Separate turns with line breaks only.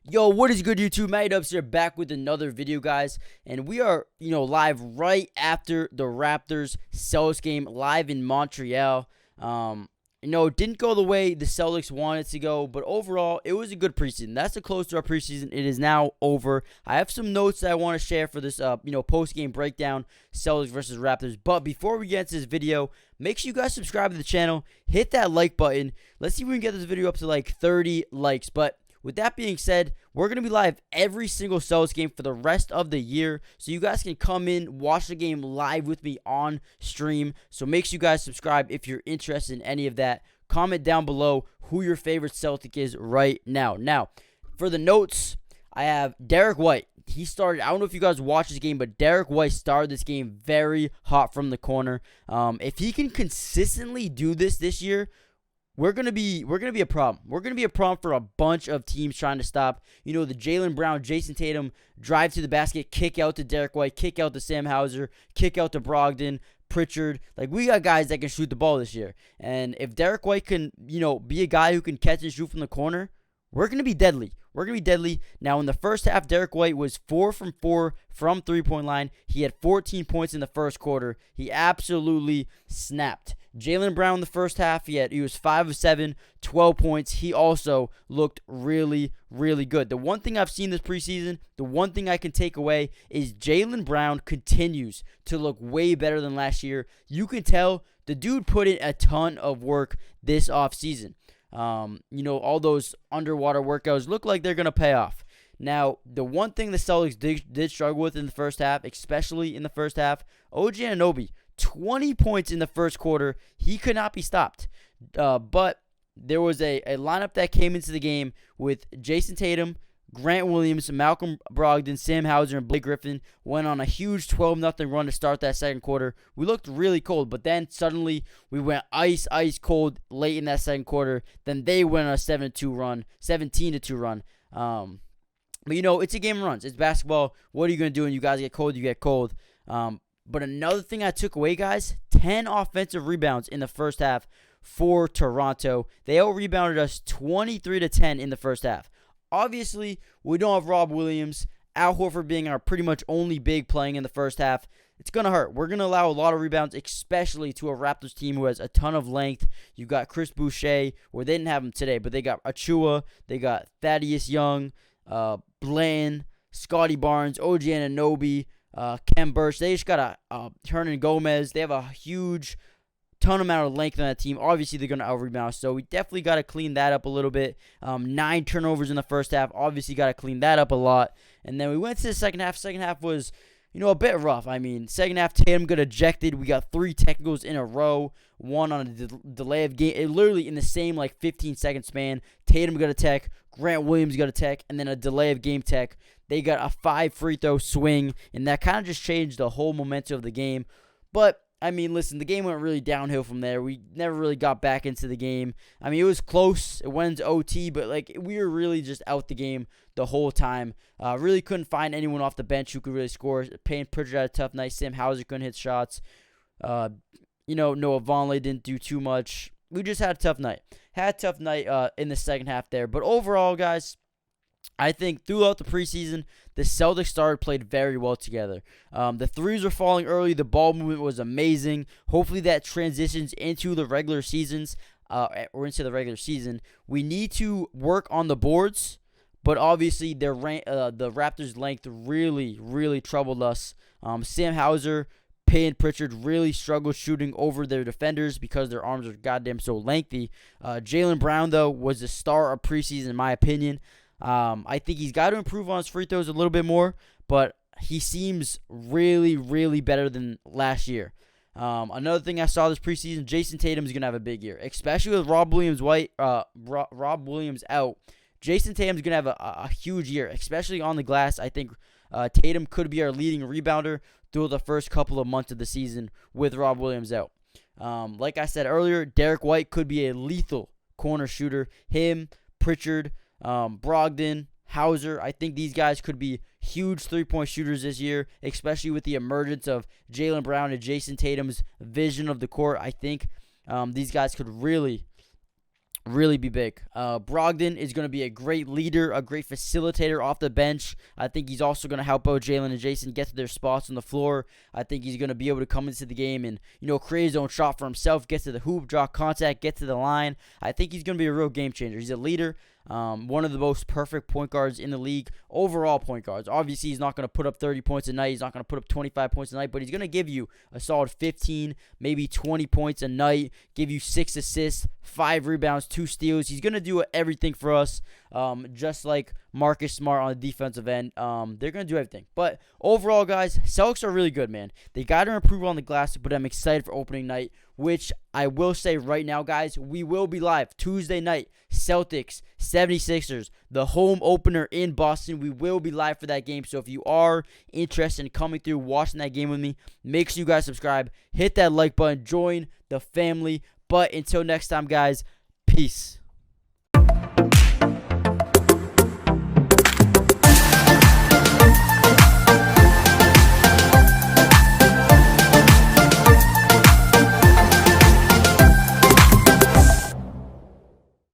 Yo, what is good, YouTube? Matt Dubs here, back with another video, guys. And we are, live right after the Raptors Celtics game, live in Montreal. It didn't go the way the Celtics wanted to go, but overall, it was a good preseason. That's the close to our preseason. It is now over. I have some notes that I want to share for this, post-game breakdown, Celtics versus Raptors. But before we get into this video, make sure you guys subscribe to the channel, hit that like button. Let's see if we can get this video up to like 30 likes. But with that being said, we're going to be live every single Celtics game for the rest of the year. So you guys can come in, watch the game live with me on stream. So make sure you guys subscribe if you're interested in any of that. Comment down below who your favorite Celtic is right now. Now, for the notes, I have Derek White. He started, I don't know if you guys watched this game, but Derek White started this game very hot from the corner. If he can consistently do this year, we're gonna be a problem. We're gonna be a problem for a bunch of teams trying to stop. The Jaylen Brown, JAYSON Tatum drive to the basket, kick out to Derek White, kick out to Sam Hauser, kick out to Brogdon, Pritchard. Like, we got guys that can shoot the ball this year. And if Derek White can, be a guy who can catch and shoot from the corner, we're gonna be deadly. We're going to be deadly. Now, in the first half, Derek White was 4 from 4 from three-point line. He had 14 points in the first quarter. He absolutely snapped. Jaylen Brown in the first half, he was 5 of 7, 12 points. He also looked really, really good. The one thing I've seen this preseason, the one thing I can take away is Jaylen Brown continues to look way better than last year. You can tell the dude put in a ton of work this offseason. All those underwater workouts look like they're going to pay off. Now, the one thing the Celtics did struggle with in the first half, especially in the first half, OG Anunoby, 20 points in the first quarter. He could not be stopped. But there was a lineup that came into the game with JAYSON Tatum, Grant Williams, Malcolm Brogdon, Sam Hauser, and Blake Griffin. Went on a huge 12-0 run to start that second quarter. We looked really cold, but then suddenly we went ice cold late in that second quarter. Then they went on a 17-2 run. But it's a game of runs. It's basketball. What are you going to do when you guys get cold? You get cold. But another thing I took away, guys, 10 offensive rebounds in the first half for Toronto. They out-rebounded us 23-10 in the first half. Obviously, we don't have Rob Williams. Al Horford being our pretty much only big playing in the first half. It's going to hurt. We're going to allow a lot of rebounds, especially to a Raptors team who has a ton of length. You got Chris Boucher, where they didn't have him today, but they got Achua. They got Thaddeus Young, Bland, Scotty Barnes, OG Anunoby, Kem Birch. They just got a Hernan Gomez. They have a huge amount of length on that team. Obviously, they're going to out-rebound, so we definitely got to clean that up a little bit. 9 turnovers in the first half. Obviously, got to clean that up a lot. And then we went to the second half. Second half was, a bit rough. I mean, second half, Tatum got ejected. We got 3 technicals in a row. One on a delay of game. Literally in the same, 15-second span. Tatum got a tech. Grant Williams got a tech. And then a delay of game tech. They got a 5 free throw swing. And that kind of just changed the whole momentum of the game. But I mean, listen, the game went really downhill from there. We never really got back into the game. I mean, it was close. It went into OT, but, we were really just out the game the whole time. Really couldn't find anyone off the bench who could really score. Payne Pritchard had a tough night. Sam Hauser couldn't hit shots. Noah Vonleh didn't do too much. We just had a tough night. In the second half there. But overall, guys, I think throughout the preseason, the Celtics played very well together. The threes were falling early. The ball movement was amazing. Hopefully that transitions into the regular season. We need to work on the boards, but obviously the Raptors' length really, really troubled us. Sam Hauser, Payne Pritchard really struggled shooting over their defenders because their arms are goddamn so lengthy. Jaylen Brown, though, was the star of preseason in my opinion. I think he's got to improve on his free throws a little bit more, but he seems really, really better than last year. Another thing I saw this preseason, JAYSON Tatum is going to have a big year, especially with Rob Williams out. JAYSON Tatum is going to have a huge year, especially on the glass. I think Tatum could be our leading rebounder through the first couple of months of the season with Rob Williams out. Like I said earlier, Derek White could be a lethal corner shooter. Him, Pritchard, Brogdon, Hauser, I think these guys could be huge three-point shooters this year, especially with the emergence of Jaylen Brown and JAYSON Tatum's vision of the court. I think these guys could really, really be big. Brogdon is going to be a great leader, a great facilitator off the bench. I think he's also going to help out Jalen and Jayson get to their spots on the floor. I think he's going to be able to come into the game and, create his own shot for himself, get to the hoop, draw contact, get to the line. I think he's going to be a real game changer. He's a leader. One of the most perfect point guards in the league, overall point guards. Obviously, he's not going to put up 30 points a night. He's not going to put up 25 points a night, but he's going to give you a solid 15, maybe 20 points a night, give you 6 assists, 5 rebounds, 2 steals. He's going to do everything for us, just like Marcus Smart on the defensive end. They're going to do everything. But overall, guys, Celtics are really good, man. They got to improve on the glass, but I'm excited for opening night, which I will say right now, guys, we will be live Tuesday night. Celtics, 76ers, the home opener in Boston. We will be live for that game. So if you are interested in coming through, watching that game with me, make sure you guys subscribe, hit that like button, join the family. But until next time, guys, peace.